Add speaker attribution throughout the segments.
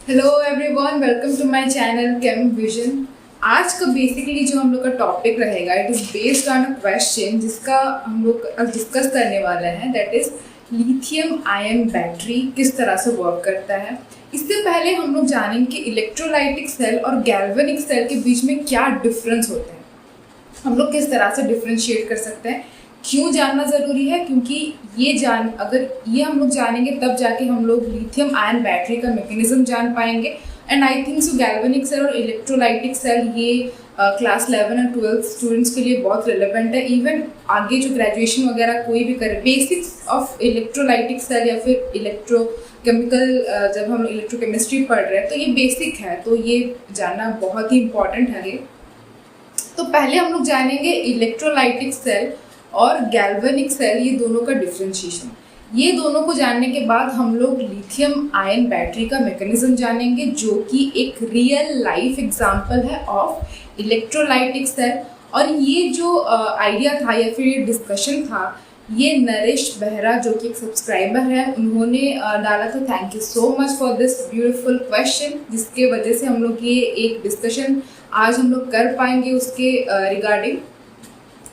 Speaker 1: Hello everyone, welcome to my channel chem vision. आज का basically जो हम लोग का टॉपिक रहेगा, it is based on a question जिसका हम लोग डिस्कस करने वाले हैं, that is lithium ion battery किस तरह से वर्क करता है। इससे पहले हम लोग जानेंगे कि इलेक्ट्रोलाइटिक सेल और गैल्वेनिक सेल के बीच में क्या डिफरेंस होते हैं, हम लोग किस तरह से डिफ्रेंशिएट कर सकते हैं। क्यों जानना ज़रूरी है? क्योंकि अगर ये हम लोग जानेंगे तब जाके हम लोग लिथियम आयन बैटरी का मैकेनिज्म जान पाएंगे। And I think so galvanic cell और इलेक्ट्रोलाइटिक सेल ये क्लास 11 और 12 स्टूडेंट्स के लिए बहुत रिलेवेंट है। इवन आगे जो ग्रेजुएशन वगैरह कोई भी करे, बेसिक्स ऑफ इलेक्ट्रोलाइटिक सेल या फिर इलेक्ट्रोकेमिकल, जब हम इलेक्ट्रोकेमिस्ट्री पढ़ रहे हैं तो ये बेसिक है, तो ये जानना बहुत ही इंपॉर्टेंट है। तो पहले हम लोग जानेंगे इलेक्ट्रोलाइटिक सेल और गैल्वेनिक सेल, ये दोनों का डिफ्रेंशिएशन। ये दोनों को जानने के बाद हम लोग लिथियम आयन बैटरी का मैकेनिज्म जानेंगे, जो कि एक रियल लाइफ एग्जांपल है ऑफ इलेक्ट्रोलाइटिक सेल। और ये जो आइडिया था या फिर ये डिस्कशन था, ये नरेश बेहरा जो कि एक सब्सक्राइबर है, उन्होंने डाला था। Thank you so much for this beautiful question, जिसके वजह से हम लोग ये एक डिस्कशन आज हम लोग कर पाएंगे उसके रिगार्डिंग।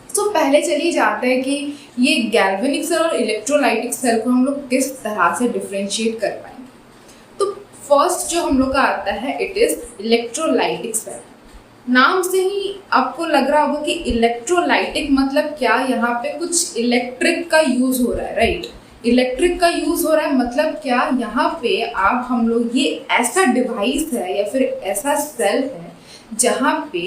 Speaker 1: तो पहले चलिए जानते हैं कि ये गैल्वेनिक सेल और इलेक्ट्रोलाइटिक सेल को हम लोग किस तरह से डिफ्रेंशिएट कर पाएंगे। तो फर्स्ट जो हम लोग का आता है, इट इज इलेक्ट्रोलाइटिक सेल। नाम से ही आपको लग रहा होगा कि इलेक्ट्रोलाइटिक मतलब क्या, यहाँ पे कुछ इलेक्ट्रिक का यूज हो रहा है, राइट। इलेक्ट्रिक का यूज हो रहा है मतलब क्या, यहाँ पे आप हम लोग ये ऐसा डिवाइस है या फिर ऐसा सेल है जहाँ पे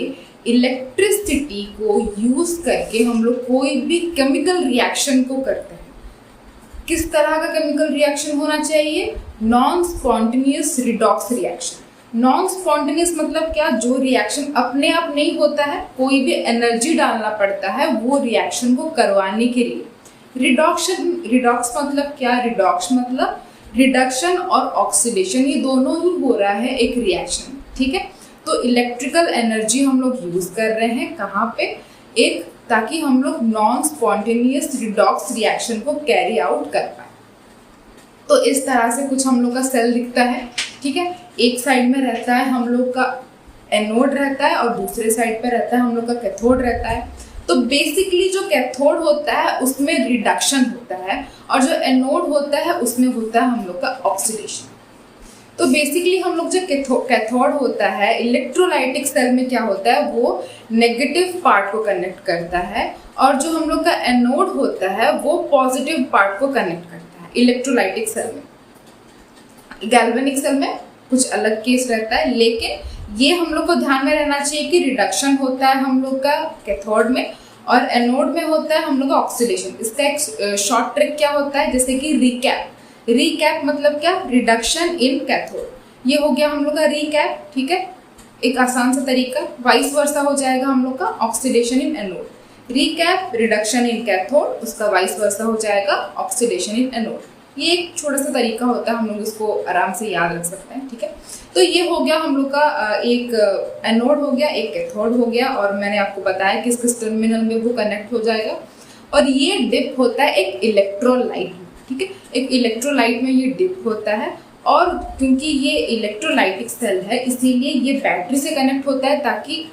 Speaker 1: इलेक्ट्रिसिटी को यूज करके हम लोग कोई भी केमिकल रिएक्शन को करते हैं। किस तरह का केमिकल रिएक्शन होना चाहिए? Non spontaneous redox reaction. Non spontaneous मतलब क्या? जो रिएक्शन अपने आप नहीं होता है, कोई भी एनर्जी डालना पड़ता है वो रिएक्शन को करवाने के लिए। रिडॉक्स मतलब क्या? रिडॉक्स मतलब रिडक्शन और ऑक्सीडेशन, ये दोनों ही हो रहा है एक रिएक्शन, ठीक है। तो इलेक्ट्रिकल एनर्जी हम लोग यूज कर रहे हैं कहाँ पे? एक, ताकि हम लोग नॉन स्पॉन्टेनियस रिडॉक्स रिएक्शन को कैरी आउट कर पाए। तो इस तरह से कुछ हम लोग का सेल दिखता है, ठीक है। एक साइड में रहता है हम लोग का एनोड रहता है और दूसरे साइड पे रहता है हम लोग का कैथोड रहता है। तो बेसिकली जो कैथोड होता है उसमें रिडक्शन होता है और जो एनोड होता है उसमें होता है हम लोग का ऑक्सीडेशन। तो बेसिकली हम लोग जो कैथोड होता है इलेक्ट्रोलाइटिक सेल में क्या होता है, वो नेगेटिव पार्ट को कनेक्ट करता है, और जो हम लोग का एनोड होता है वो पॉजिटिव पार्ट को कनेक्ट करता है इलेक्ट्रोलाइटिक सेल में। गैल्वेनिक सेल में कुछ अलग केस रहता है, लेकिन ये हम लोग को ध्यान में रहना चाहिए कि रिडक्शन होता है हम लोग का कैथोड में और एनोड में होता है हम लोग का ऑक्सीडेशन। इसका एक शॉर्ट ट्रिक क्या होता है, जैसे कि रिकैप मतलब क्या? Reduction in cathode. ये हो गया हम लोग का रिकैप, ठीक है, एक आसान सा तरीका। वाइस वर्सा हो जाएगा हम लोग का oxidation in anode. Recap reduction in cathode, उसका वाइस वर्सा हो जाएगा ऑक्सीडेशन इन एनोड। ये एक छोटा सा तरीका होता है, हम लोग इसको आराम से याद रख सकते हैं, ठीक है। तो ये हो गया हम लोग का एक एनोड हो गया, एक कैथोड हो गया, और मैंने आपको बताया किस किस टर्मिनल में वो कनेक्ट हो जाएगा। और ये डिप होता है एक इलेक्ट्रोलाइट, ठीक है, एक इलेक्ट्रोलाइट में ये डिप होता है। और क्योंकि ये इलेक्ट्रोलाइटिक सेल है इसीलिए ये बैटरी से कनेक्ट होता है, ताकि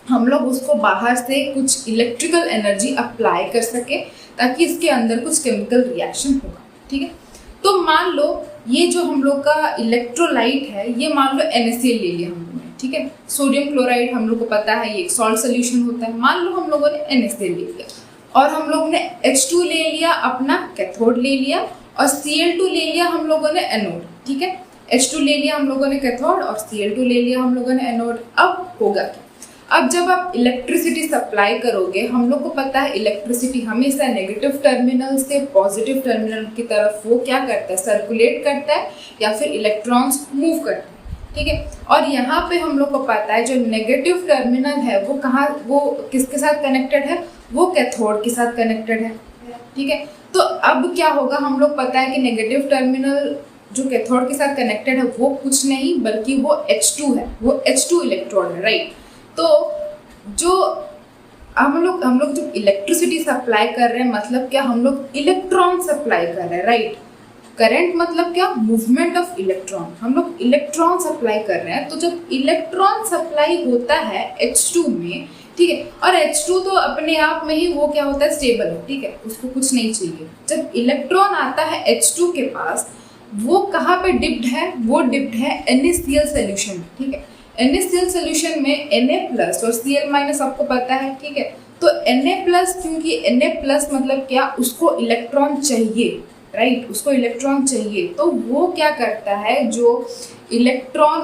Speaker 1: हम लोग उसको बाहर से कुछ इलेक्ट्रिकल एनर्जी अप्लाई कर सके, ताकि इसके अंदर कुछ केमिकल रिएक्शन होगा, ठीक है। तो मान लो ये जो हम लोग का इलेक्ट्रोलाइट है, ये मान लो NaCl ले लिया हम लोगों ने, ठीक है। सोडियम क्लोराइड हम लोग को पता है ये एक सॉल्ट सोल्यूशन होता है। मान लो हम लोगों ने NaCl ले लिया और हम लोग ने H2 ले लिया, अपना कैथोड ले लिया, और Cl2 ले लिया हम लोगों ने एनोड, ठीक है। H2 ले लिया हम लोगों ने कैथोड और Cl2 ले लिया हम लोगों ने एनोड। अब होगा क्या? अब जब आप इलेक्ट्रिसिटी सप्लाई करोगे, हम लोग को पता है इलेक्ट्रिसिटी हमेशा नेगेटिव टर्मिनल से पॉजिटिव टर्मिनल की तरफ वो क्या करता है, सर्कुलेट करता है या फिर इलेक्ट्रॉन्स मूव करता है, ठीक है। और यहाँ पे हम लोग को पता है जो नेगेटिव टर्मिनल है वो कहाँ, वो किसके साथ कनेक्टेड है, वो कैथोड के साथ कनेक्टेड है, ठीक है। तो अब क्या होगा, हम लोग पता है कि नेगेटिव टर्मिनल जो कैथोड के साथ कनेक्टेड है वो कुछ नहीं बल्कि वो H2 है, वो H2 इलेक्ट्रॉन है, राइट। तो जो हम लोग जो इलेक्ट्रिसिटी सप्लाई कर रहे हैं, मतलब क्या, हम लोग इलेक्ट्रॉन सप्लाई कर रहे हैं, राइट। करंट मतलब क्या, मूवमेंट ऑफ इलेक्ट्रॉन। हम लोग इलेक्ट्रॉन सप्लाई कर रहे हैं, तो जब इलेक्ट्रॉन सप्लाई होता है H2 में, ठीक है, और H2 तो अपने आप में ही वो क्या होता है, स्टेबल है, ठीक है, उसको कुछ नहीं चाहिए। जब इलेक्ट्रॉन आता है H2 के पास, वो कहाँ पे डिप्ड है, वो डिप्ड है NaCl सोल्यूशन, ठीक है। NaCl सोल्यूशन में Na+ और Cl- आपको पता है, ठीक है। तो Na+, क्योंकि Na+ मतलब क्या, उसको इलेक्ट्रॉन चाहिए, राइट, उसको इलेक्ट्रॉन चाहिए, तो वो क्या करता है, जो इलेक्ट्रॉन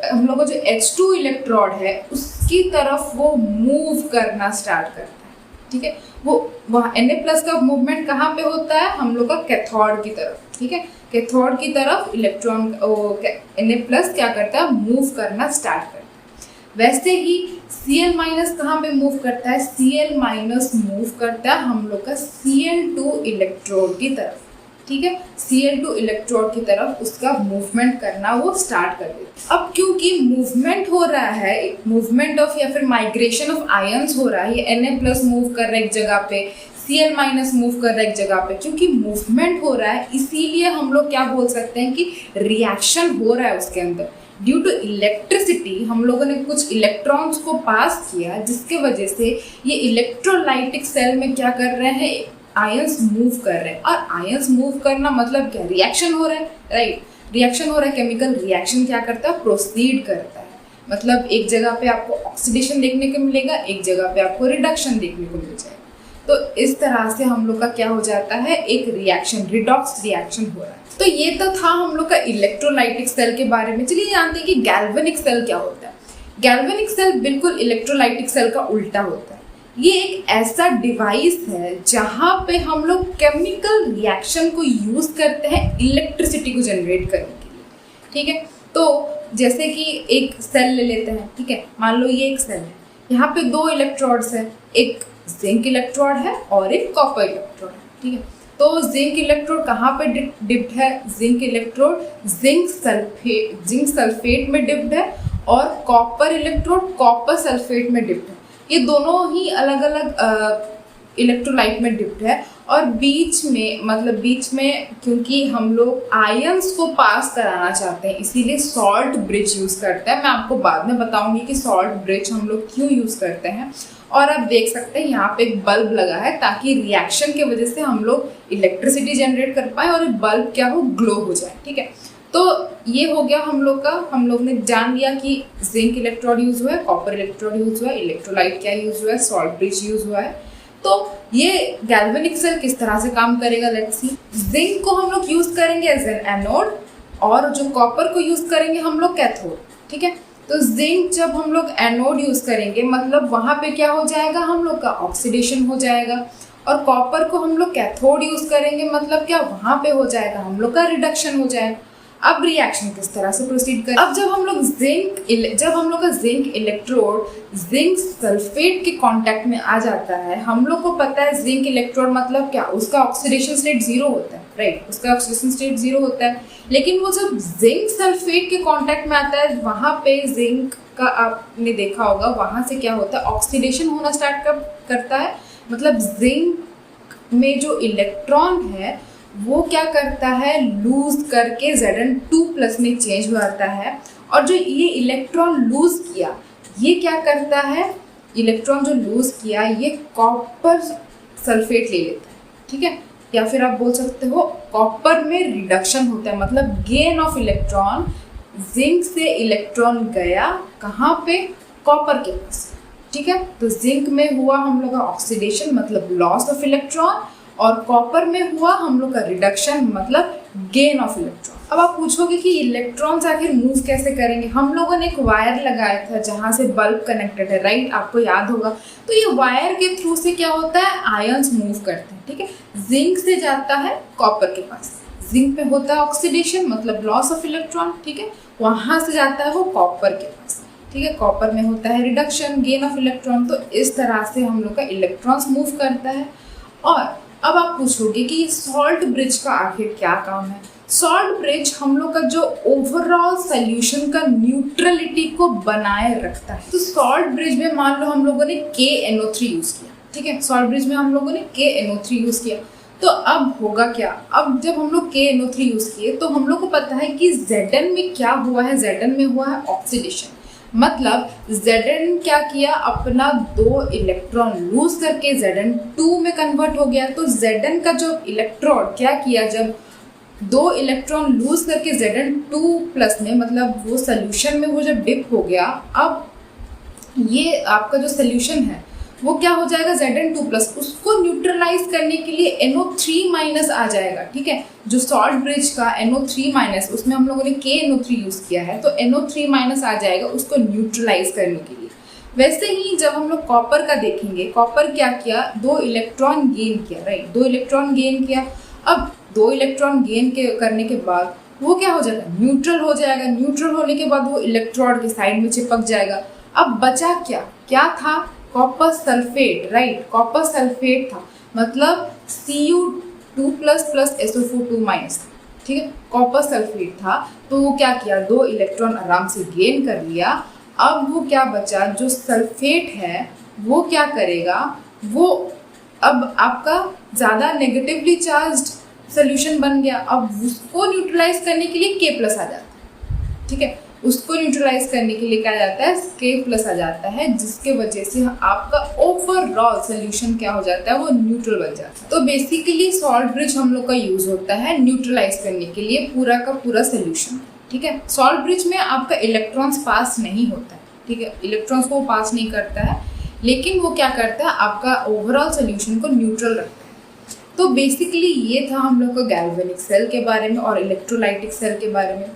Speaker 1: हम लोग का जो H2 इलेक्ट्रोड है उसकी तरफ वो मूव करना स्टार्ट करता है, ठीक है। वो वहाँ Na+ का मूवमेंट कहाँ पे होता है, हम लोग का कैथोड की तरफ, ठीक है। कैथोड की तरफ इलेक्ट्रॉन Na+ क्या करता है, मूव करना स्टार्ट करता है। वैसे ही Cl- कहाँ पे मूव करता है, Cl- मूव करता है हम लोग का Cl2 इलेक्ट्रोड की तरफ, ठीक है। Cl2 इलेक्ट्रोड की तरफ उसका मूवमेंट करना वो स्टार्ट कर देता है। अब क्योंकि मूवमेंट हो रहा है, मूवमेंट ऑफ या फिर माइग्रेशन ऑफ आयंस हो रहा है, ये Na+ मूव कर रहा है एक जगह पे, Cl- मूव कर रहा है एक जगह पे, क्योंकि मूवमेंट हो रहा है इसीलिए हम लोग क्या बोल सकते हैं कि रिएक्शन हो रहा है उसके अंदर। ड्यू टू इलेक्ट्रिसिटी हम लोगों ने कुछ इलेक्ट्रॉन्स को पास किया, जिसके वजह से ये इलेक्ट्रोलाइटिक सेल में क्या कर रहे हैं, आयंस मूव कर रहे हैं। और आयंस मूव करना मतलब क्या, रिएक्शन हो रहा है, राइट, रिएक्शन हो रहा है। केमिकल रिएक्शन क्या करता है, प्रोसीड करता है। मतलब एक जगह पे आपको ऑक्सीडेशन देखने को मिलेगा, एक जगह पे आपको रिडक्शन देखने को मिल जाएगा। तो इस तरह से हम लोग का क्या हो जाता है, एक रिएक्शन, रिडॉक्स रिएक्शन हो रहा है। तो ये तो था हम लोग का इलेक्ट्रोलाइटिक सेल के बारे में। चलिए जानते हैं कि गैल्वेनिक सेल क्या होता है। गैल्वेनिक सेल बिल्कुल इलेक्ट्रोलाइटिक सेल का उल्टा होता है। ये एक ऐसा डिवाइस है जहाँ पे हम लोग केमिकल रिएक्शन को यूज करते हैं इलेक्ट्रिसिटी को जनरेट करने के लिए, ठीक है। तो जैसे कि एक सेल ले लेते हैं, ठीक है, मान लो ये एक सेल है, यहाँ पे 2 इलेक्ट्रोड्स है, एक जिंक इलेक्ट्रोड है और एक कॉपर इलेक्ट्रोड है, ठीक है। तो जिंक इलेक्ट्रोड कहाँ पे डिप्ड है, जिंक इलेक्ट्रोड जिंक सल्फेट में डिप्ड है, और कॉपर इलेक्ट्रोड कॉपर सल्फेट में डिप्ड है। ये दोनों ही अलग अलग इलेक्ट्रोलाइट में डिप्ड है। और बीच में क्योंकि हम लोग आयंस को पास कराना चाहते हैं, इसीलिए सॉल्ट ब्रिज यूज करते हैं। मैं आपको बाद में बताऊंगी कि सॉल्ट ब्रिज हम लोग क्यों यूज करते हैं। और आप देख सकते हैं यहाँ पे एक बल्ब लगा है, ताकि रिएक्शन की वजह से हम लोग इलेक्ट्रिसिटी जनरेट कर पाए और बल्ब क्या हो, ग्लो हो जाए, ठीक है। तो ये हो गया हम लोग का, हम लोग ने जान लिया कि जिंक इलेक्ट्रोड यूज हुआ है, कॉपर इलेक्ट्रोड यूज हुआ है, इलेक्ट्रोलाइट क्या यूज हुआ है, सॉल्ट ब्रिज यूज हुआ है। तो ये गैल्वेनिक सेल किस तरह से काम करेगा, लेट्स सी। जिंक को हम लोग यूज करेंगे एज एन एनोड, और जो कॉपर को यूज करेंगे हम लोग कैथोड, ठीक है। तो जिंक जब हम लोग एनोड यूज करेंगे, मतलब वहां पे क्या हो जाएगा, हम लोग का ऑक्सीडेशन हो जाएगा। और कॉपर को हम लोग कैथोड यूज करेंगे, मतलब क्या, वहां पे हो जाएगा हम लोग का रिडक्शन हो जाएगा। अब रिएक्शन किस तरह से प्रोसीड करें। अब जब हम लोग का जिंक इलेक्ट्रोड जिंक सल्फेट के कांटेक्ट में आ जाता है, हम लोग को पता है जिंक इलेक्ट्रोड मतलब क्या, उसका ऑक्सीडेशन स्टेट 0 होता है, राइट, उसका ऑक्सीडेशन स्टेट 0 होता है। लेकिन वो जब जिंक सल्फेट के कांटेक्ट में आता है, वहां पे जिंक का आपने देखा होगा, वहां से क्या होता है, ऑक्सीडेशन होना स्टार्ट करता है। मतलब जिंक में जो इलेक्ट्रॉन है वो क्या करता है, लूज करके Zn2+ में चेंज हो जाता है। और जो ये इलेक्ट्रॉन लूज किया, ये क्या करता है, इलेक्ट्रॉन जो लूज किया ये कॉपर सल्फेट ले लेता है, ठीक है। या फिर आप बोल सकते हो कॉपर में रिडक्शन होता है, मतलब गेन ऑफ इलेक्ट्रॉन। जिंक से इलेक्ट्रॉन गया कहाँ पे, कॉपर के पास, ठीक है। तो जिंक में हुआ हम लोग का ऑक्सीडेशन, मतलब लॉस ऑफ इलेक्ट्रॉन, और कॉपर में हुआ हम लोग का रिडक्शन, मतलब गेन ऑफ इलेक्ट्रॉन। अब आप पूछोगे कि इलेक्ट्रॉन्स आखिर मूव कैसे करेंगे। हम लोगों ने एक वायर लगाया था जहाँ से बल्ब कनेक्टेड है, राइट, आपको याद होगा। तो ये वायर के थ्रू से क्या होता है, आयंस मूव करते हैं, ठीक है। जिंक से जाता है कॉपर के पास, जिंक में होता है ऑक्सीडेशन, मतलब लॉस ऑफ इलेक्ट्रॉन, ठीक है। वहाँ से जाता है वो कॉपर के पास, ठीक है। कॉपर में होता है रिडक्शन, गेन ऑफ इलेक्ट्रॉन। तो इस तरह से हम लोग का इलेक्ट्रॉन्स मूव करता है। और अब आप पूछोगे कि सॉल्ट ब्रिज का आखिर क्या काम है। सॉल्ट ब्रिज हम लोग का जो ओवरऑल सोल्यूशन का न्यूट्रलिटी को बनाए रखता है। तो सॉल्ट ब्रिज में मान लो हम लोगों ने KNO3 यूज किया, ठीक है। सॉल्ट ब्रिज में हम लोगों ने KNO3 यूज किया, तो अब होगा क्या, अब जब हम लोग KNO3 यूज़ किए तो हम लोग को पता है कि Zn में क्या हुआ है, Zn में हुआ है ऑक्सीडेशन। मतलब Zn क्या किया, अपना 2 इलेक्ट्रॉन लूज करके Zn2 में कन्वर्ट हो गया। तो Zn का जो इलेक्ट्रॉन क्या किया, जब 2 इलेक्ट्रॉन लूज करके Zn2+ में, मतलब वो सोल्यूशन में वो जब डिप हो गया, अब ये आपका जो सोल्यूशन है वो क्या हो जाएगा, Zn2+, उसको न्यूट्रलाइज करने के लिए NO3- आ जाएगा। ठीक है, जो सॉल्ट ब्रिज का NO3-, उसमें हम लोगों ने KNO3 यूज़ किया है, तो NO3- आ जाएगा उसको न्यूट्रलाइज करने के लिए। वैसे ही जब हम लोग कॉपर का देखेंगे, कॉपर क्या किया, 2 इलेक्ट्रॉन गेन किया, राइट, 2 इलेक्ट्रॉन गेन किया। अब 2 इलेक्ट्रॉन गेन करने के बाद वो क्या हो जाएगा, न्यूट्रल हो जाएगा। न्यूट्रल होने के बाद वो इलेक्ट्रोड के साइड में चिपक जाएगा। अब बचा क्या था, copper sulphate, right, copper sulphate था, मतलब Cu2+ SO4 2-। ठीक है, कॉपर सल्फेट था, तो वो क्या किया, 2 इलेक्ट्रॉन आराम से गेन कर लिया। अब वो क्या बचा, जो सल्फेट है वो क्या करेगा, वो अब आपका ज़्यादा नेगेटिवली चार्ज्ड सोल्यूशन बन गया। अब उसको न्यूट्रलाइज करने के लिए K+ आ जाता है। ठीक है, उसको न्यूट्रलाइज करने के लिए क्या आ जाता है, K+ आ जाता है, जिसके वजह से आपका ओवरऑल सोल्यूशन क्या हो जाता है, वो न्यूट्रल बन जाता है। तो बेसिकली सॉल्ट ब्रिज हम लोग का यूज होता है न्यूट्रलाइज करने के लिए पूरा का पूरा सोल्यूशन। ठीक है, सॉल्ट ब्रिज में आपका इलेक्ट्रॉन्स पास नहीं होता है। ठीक है, इलेक्ट्रॉन्स को पास नहीं करता है, लेकिन वो क्या करता है, आपका ओवरऑल सोल्यूशन को न्यूट्रल रखता है। तो बेसिकली ये था हम लोग का गैल्वेनिक सेल के बारे में और इलेक्ट्रोलाइटिक सेल के बारे में।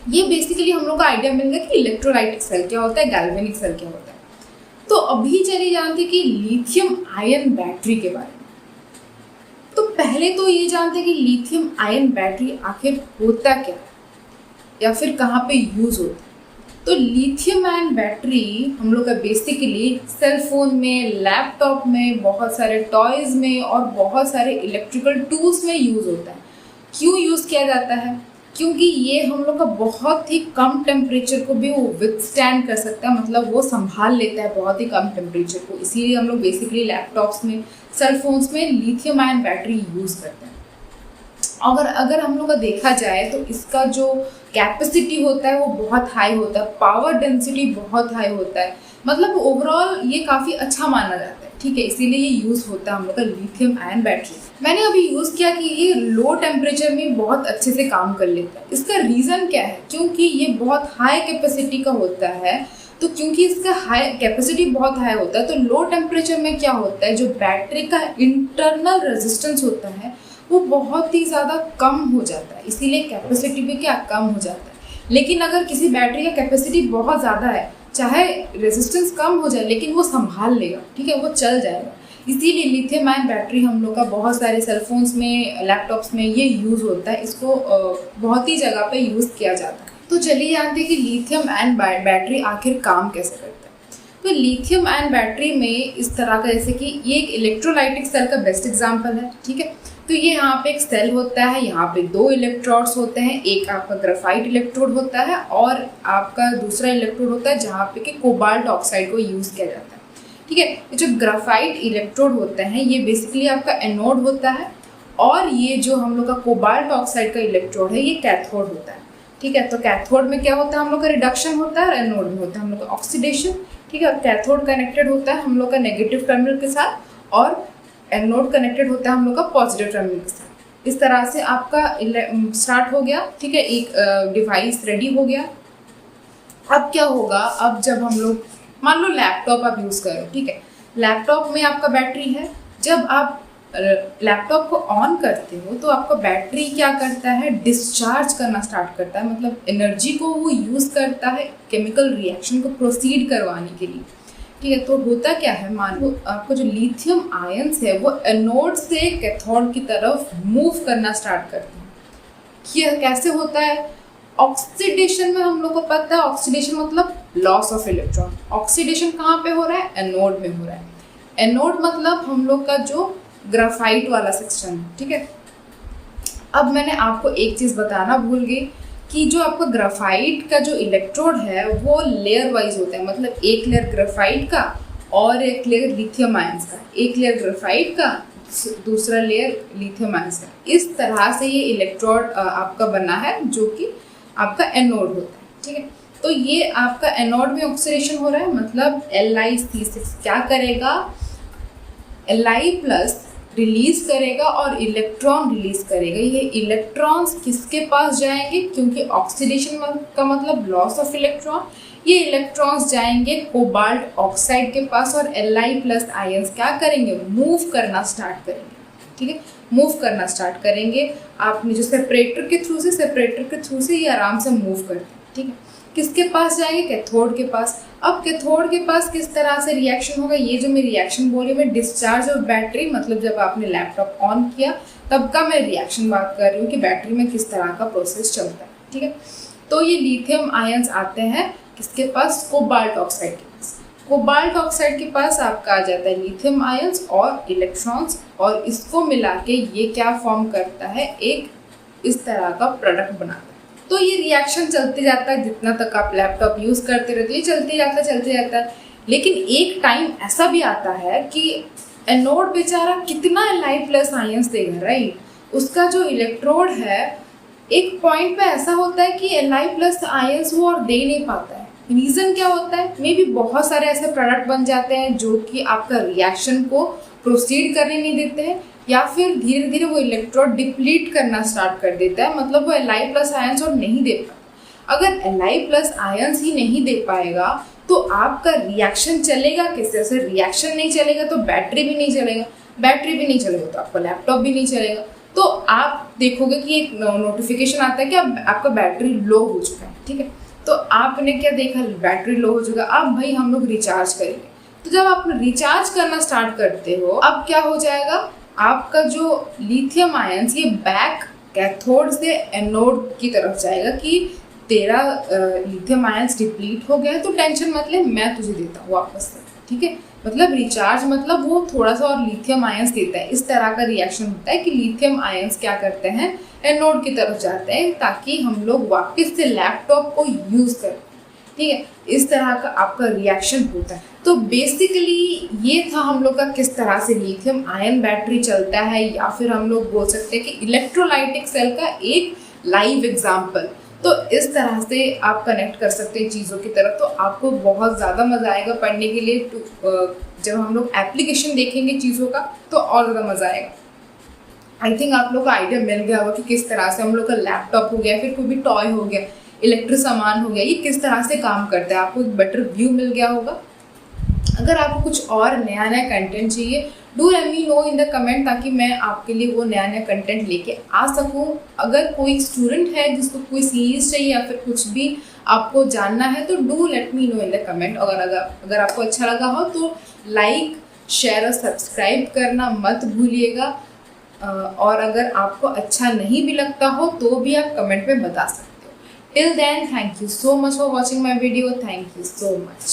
Speaker 1: ये बेसिकली हम लोग का आइडिया मिल गया कि इलेक्ट्रोलाइटिक सेल क्या होता है, गैल्वेनिक सेल क्या होता है। तो अभी चलिए जानते कि लिथियम आयन बैटरी के बारे में। तो पहले तो ये जानते कि लिथियम आयन बैटरी आखिर होता क्या है या फिर कहाँ पे यूज होता है। तो लिथियम आयन बैटरी हम लोग का बेसिकली सेल फोन में, लैपटॉप में, बहुत सारे टॉयज में और बहुत सारे इलेक्ट्रिकल टूल्स में यूज होता है। क्यों यूज किया जाता है, क्योंकि ये हम लोग का बहुत ही कम टेम्परेचर को भी वो विथस्टैंड कर सकता है, मतलब वो संभाल लेता है बहुत ही कम टेम्परेचर को। इसीलिए हम लोग बेसिकली लैपटॉप्स में, सेल फोन्स में लिथियम आयन बैटरी यूज़ करते हैं। अगर हम लोग का देखा जाए तो इसका जो कैपेसिटी होता है वो बहुत हाई होता है, पावर डेंसिटी बहुत हाई होता है, मतलब ओवरऑल ये काफ़ी अच्छा माना जाता है। ठीक है, इसीलिए ये यूज़ होता है हम लोग का लिथियम आयन बैटरी। मैंने अभी यूज़ किया कि ये लो टेम्परेचर में बहुत अच्छे से काम कर लेता है। इसका रीज़न क्या है, क्योंकि ये बहुत हाई कैपेसिटी का होता है। तो क्योंकि इसका हाई कैपेसिटी बहुत हाई होता है, तो लो टेम्परेचर में क्या होता है, जो बैटरी का इंटरनल रेजिस्टेंस होता है वो बहुत ही ज़्यादा कम हो जाता है, इसीलिए कैपेसिटी भी क्या कम हो जाता है। लेकिन अगर किसी बैटरी का कैपेसिटी बहुत ज़्यादा है, चाहे रेजिस्टेंस कम हो जाए लेकिन वो संभाल लेगा, ठीक है, वो चल जाएगा। इसीलिए लिथियम आयन बैटरी हम लोग का बहुत सारे सेलफोन्स में, लैपटॉप्स में ये यूज़ होता है। इसको बहुत ही जगह पे यूज़ किया जाता है। तो चलिए जानते हैं कि लिथियम आयन बैटरी आखिर काम कैसे करता है। तो लिथियम आयन बैटरी में इस तरह का, जैसे कि ये एक इलेक्ट्रोलाइटिक सेल का बेस्ट एग्जाम्पल है। ठीक है, तो ये यहाँ पे एक सेल होता है, यहाँ पे 2 इलेक्ट्रोड्स होते हैं, एक आपका ग्राफाइट इलेक्ट्रोड होता है और आपका दूसरा इलेक्ट्रोड होता है जहाँ पे कि कोबाल्ट ऑक्साइड को यूज़ किया जाता है। ठीक है, ये जो ग्राफाइट इलेक्ट्रोड होते हैं ये बेसिकली आपका एनोड होता है और ये जो हम लोग का कोबाल्ट ऑक्साइड का इलेक्ट्रोड है ये कैथोड होता है। ठीक है, तो कैथोड में क्या होता है, हम लोग का रिडक्शन होता है और एनोड में होता है हम लोग का ऑक्सीडेशन। ठीक है, कैथोड कनेक्टेड होता है हम लोग का नेगेटिव टर्मिनल के साथ और एनोड कनेक्टेड होता है हम लोग का पॉजिटिव टर्मिनल के साथ। इस तरह से आपका स्टार्ट हो गया। ठीक है, एक डिवाइस रेडी हो गया। अब क्या होगा, अब जब हम लोग मान लो लैपटॉप आप यूज़ करो, ठीक है, लैपटॉप में आपका बैटरी है। जब आप लैपटॉप को ऑन करते हो तो आपका बैटरी क्या करता है, डिस्चार्ज करना स्टार्ट करता है, मतलब एनर्जी को वो यूज़ करता है केमिकल रिएक्शन को प्रोसीड करवाने के लिए। ठीक है, तो होता क्या है, मान लो आपको जो लिथियम आयंस है वो एनोड से कैथोड की तरफ मूव करना स्टार्ट करते हैं। ये कैसे होता है, ऑक्सीडेशन में हम लोग को पता है, ऑक्सीडेशन मतलब लॉस ऑफ इलेक्ट्रॉन। ऑक्सीडेशन कहाँ पे हो रहा है, एनोड में हो रहा है। एनोड मतलब हम लोग का जो ग्राफाइट वाला सेक्शन है। ठीक है, अब मैंने आपको एक चीज़ बताना भूल गई कि जो आपका ग्राफाइट का जो इलेक्ट्रोड है वो लेयर वाइज होता है, मतलब एक लेयर ग्राफाइट का और एक लेयर लिथियम आयंस का, एक लेयर ग्राफाइट का दूसरा लेयर लिथियम आयंस का। इस तरह से ये इलेक्ट्रोड आपका बना है जो कि आपका एनोड होता है, ठीक है। तो ये आपका एनोड में ऑक्सीडेशन हो रहा है, मतलब Li(C6) क्या करेगा, Li+ रिलीज करेगा और इलेक्ट्रॉन रिलीज करेगा। ये इलेक्ट्रॉन्स किसके पास जाएंगे, क्योंकि ऑक्सीडेशन का मतलब लॉस ऑफ इलेक्ट्रॉन, ये इलेक्ट्रॉन्स जाएंगे कोबाल्ट ऑक्साइड के पास और Li+ आयंस क्या करेंगे, मूव करना स्टार्ट करेंगे, ठीक है, मूव करना स्टार्ट करेंगे। आपने जो सेपरेटर के थ्रू से ये आराम से मूव करते हैं, ठीक है। किसके पास जाएंगे, कैथोड के पास। अब कैथोड के पास किस तरह से रिएक्शन होगा, ये जो मैं रिएक्शन बोली मैं डिस्चार्ज ऑफ बैटरी, मतलब जब आपने लैपटॉप ऑन किया तब का मैं रिएक्शन बात कर रही हूँ कि बैटरी में किस तरह का प्रोसेस चलता है, ठीक है। तो ये लिथियम आयंस आते हैं किसके पास, कोबाल्ट ऑक्साइड के पास। कोबाल्ट ऑक्साइड के पास आपका आ जाता है लिथियम आयंस और इलेक्ट्रॉन्स, और इसको मिला के ये क्या फॉर्म करता है, एक इस तरह का प्रोडक्ट बनाता है। तो ये रिएक्शन चलते जाता है, जितना तक आप लैपटॉप यूज़ करते रहते हैं चलते जाता है। लेकिन एक टाइम ऐसा भी आता है कि एनोड बेचारा कितना Li+ आयंस देगा, राइट। उसका जो इलेक्ट्रोड है एक पॉइंट पे ऐसा होता है कि Li+ आयंस वो और दे नहीं पाता है। रीज़न क्या होता है, मे बी बहुत सारे ऐसे प्रोडक्ट बन जाते हैं जो कि आपका रिएक्शन को प्रोसीड करने नहीं देते हैं, या फिर धीरे धीरे वो इलेक्ट्रोड डिप्लीट करना स्टार्ट कर देता है, मतलब वो Li+ आयंस और नहीं दे पाता। अगर Li+ आयंस ही नहीं दे पाएगा तो आपका रिएक्शन चलेगा कैसे, ऐसे रिएक्शन नहीं चलेगा तो बैटरी भी नहीं चलेगा, तो आपका लैपटॉप भी नहीं चलेगा। तो आप देखोगे कि एक नोटिफिकेशन आता है कि आपका बैटरी लो हो चुका है, ठीक है। तो आपने क्या देखा, बैटरी लो हो चुका, अब भाई हम लोग रिचार्ज करेंगे। तो जब आप रिचार्ज करना स्टार्ट करते हो, अब क्या हो जाएगा, आपका जो लिथियम आयंस ये बैक कैथोड से एनोड की तरफ जाएगा कि तेरा लिथियम आयंस डिप्लीट हो गया है, तो टेंशन मत ले, मैं तुझे देता हूँ वापस से, ठीक है। मतलब रिचार्ज मतलब वो थोड़ा सा और लिथियम आयंस देता है। इस तरह का रिएक्शन होता है कि लिथियम आयंस क्या करते हैं, एनोड की तरफ जाते हैं ताकि हम लोग वापस से लैपटॉप को यूज़ करें, ठीक है। इस तरह का आपका रिएक्शन होता है। तो बेसिकली ये था हम लोग का किस तरह से लिथियम आयन बैटरी चलता है, या फिर हम लोग बोल सकते हैं कि इलेक्ट्रोलाइटिक सेल का एक लाइव एग्जाम्पल। तो इस तरह से आप कनेक्ट कर सकते हैं चीज़ों की तरफ, तो आपको बहुत ज़्यादा मज़ा आएगा पढ़ने के लिए। जब हम लोग एप्लीकेशन देखेंगे चीज़ों का तो और ज़्यादा मज़ा आएगा। आई थिंक आप लोग को आइडिया मिल गया होगा कि किस तरह से हम लोग का लैपटॉप हो गया, फिर कोई भी टॉय हो गया, इलेक्ट्रिक सामान हो गया, ये किस तरह से काम करता है, आपको एक बेटर व्यू मिल गया होगा। अगर आपको कुछ और नया कंटेंट चाहिए, do let me know in the comment, ताकि मैं आपके लिए वो नया कंटेंट लेके आ सकूं। अगर कोई स्टूडेंट है जिसको कोई सीरीज चाहिए या फिर कुछ भी आपको जानना है तो do let me know in the comment. अगर आपको अच्छा लगा हो तो लाइक, शेयर और सब्सक्राइब करना मत भूलिएगा। और अगर आपको अच्छा नहीं भी लगता हो तो भी आप कमेंट में बता सकते हो। Till then, thank you so much for watching my video. Thank you so much.